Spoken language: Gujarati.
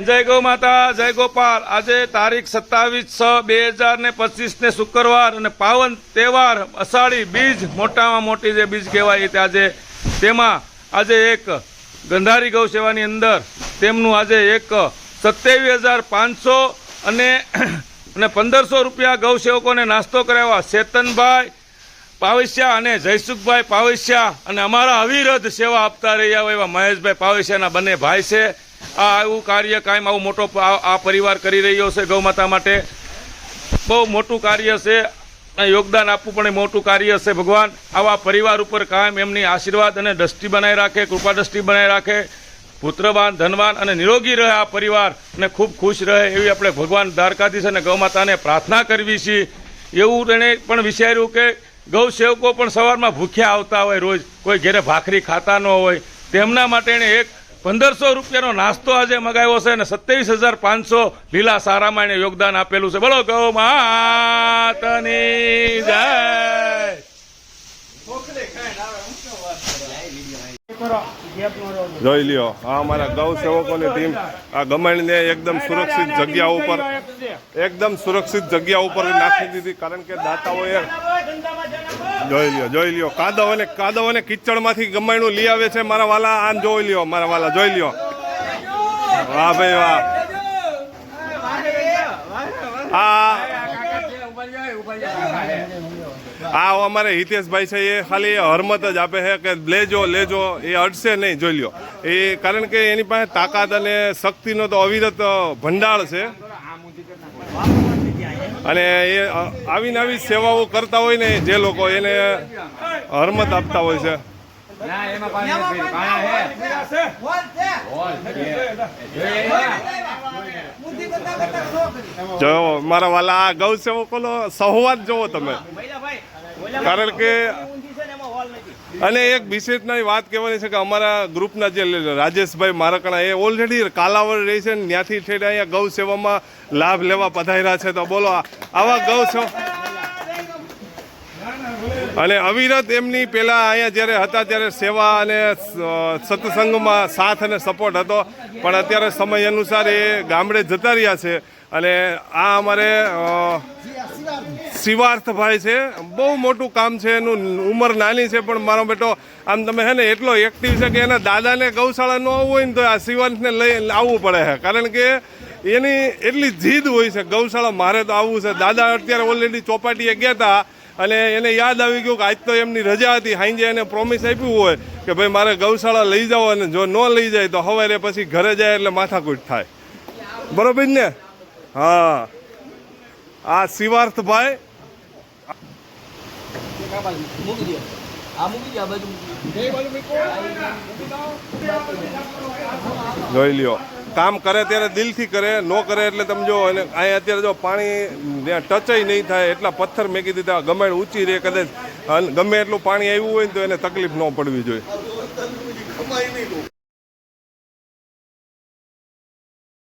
જય ગૌ માતા, જય ગોપાલ। આજે તારીખ 27/6/2025 ને શુક્રવાર અને પાવન તહેવાર અષાઢી બીજ, મોટામાં મોટી જે બીજ કહેવાય તે આજે તેમાં આજે એક ગંધારી ગૌ સેવાની અંદર તેમનું આજે એક 27,500 અને 1,500 રૂપિયા ગૌ સેવકોને નાસ્તો કરાવ્યા। ચેતનભાઈ પાવસિયા અને જયસુખભાઈ પાવસિયા અને અમારા અવિરત સેવા આપતા રહ્યા હોય એવા મહેશભાઈ પાવસિયાના બંને ભાઈ છે। આવું કાર્ય કાયમ આવું મોટો આ પરિવાર કરી રહ્યો છે। ગૌ માતા માટે બહુ મોટું કાર્ય છે, યોગદાન આપવું પણ મોટું કાર્ય છે। ભગવાન આવા પરિવાર ઉપર કાયમ એમની આશીર્વાદ અને દ્રષ્ટિ બનાવી રાખે, કૃપા દ્રષ્ટિ બનાવી રાખે, પુત્રવાન, ધનવાન અને નિરોગી રહે આ પરિવાર અને ખૂબ ખુશ રહે એવી આપણે ભગવાન દ્વારકાધીશ અને ગૌ માતાને પ્રાર્થના કરવી છે। એવું એણે પણ વિચાર્યું કે ગૌ સેવકો પણ સવારમાં ભૂખ્યા આવતા હોય, રોજ કોઈ ઘેરે ભાખરી ખાતા ન હોય, તેમના માટે એણે એક 1,500 રૂપિયાનો નાસ્તો આજે મગાવ્યો છે અને 27,500 લીલા સારામાં એને યોગદાન આપેલું છે। બોલો ગૌ માતાની જય। જોઈ લ્યો, આ અમારા ગૌ સેવકોની ટીમ આ ગમાણીને એકદમ સુરક્ષિત જગ્યા ઉપર નાખી દીધી, કારણ કે દાતાઓએ જોઈ લ્યો કાદવ અને કિચડમાંથી ગમાણું લઈ આવે છે મારા વાલા। આમ જોઈ લ્યો મારા વાલા, જોઈ લ્યો, વાહ ભાઈ વાહ। આ અમારે હિતેશભાઈ છે, એ ખાલી હરમત જ આપે છે કે લેજો લેજો, એ અડશે નહીં। જોઈ લ્યો, એ કારણ કે એની પાસે તાકાત અને શક્તિનો તો અવિરત ભંડાર છે અને એ આવી નવી સેવાઓ કરતા હોય ને જે લોકો, એને હરમત આપતા હોય છે। જો મારા વાલા, આ ગૌ સેવકોનો સંવાદ જોવો તમે, કારણ કે અને એક વિશેષની વાત કહેવાની છે કે અમારા ગ્રુપના જે રાજેશભાઈ મારકણા, એ ઓલરેડી કાલાવડ રહી છે ને ત્યાંથી ઠેઠ અહીંયા ગૌ સેવામાં લાભ લેવા પધાર્યા છે। તો બોલો, આવા ગૌ સેવા અને અવિરત એમની પહેલાં અહીંયા જ્યારે હતા ત્યારે સેવા અને સત્સંગમાં સાથ અને સપોર્ટ હતો, પણ અત્યારે સમય અનુસાર એ ગામડે જતા રહ્યા છે। અને આ અમારે શિવાર્થભાઈ છે, બહુ મોટું કામ છે એનું, ઉંમર નાની છે પણ મારો બેટો આમ તમે છે ને એટલો એક્ટિવ છે કે એના દાદાને ગૌશાળા ન આવવું હોય ને તો આ શિવાર્થને લઈ આવવું પડે છે, કારણ કે એની એટલી જીદ હોય છે ગૌશાળા મારે તો આવવું છે। દાદા અત્યારે ઓલરેડી ચોપાટીએ ગયા હતા અને એને યાદ આવી ગયું કે આજ તો એમની રજા હતી, હાંજે એને પ્રોમિસ આપ્યું હોય કે ભાઈ મારે ગૌશાળા લઈ જાઓ, અને જો ન લઈ જાય તો સવારે પછી ઘરે જાય એટલે માથાકૂટ થાય, બરોબર ને? હા, આ શિવાર્થભાઈ જોઈ લ્યો, કામ કરે ત્યારે દિલથી કરે, ન કરે એટલે તમે જો, અને અહીંયા અત્યારે જો પાણી ત્યાં ટચ નહીં થાય એટલા પથ્થર મેકી દીધા, ગમે ઊંચી રહે, કદાચ ગમે એટલું પાણી આવ્યું હોય ને તો એને તકલીફ ન પડવી જોઈએ।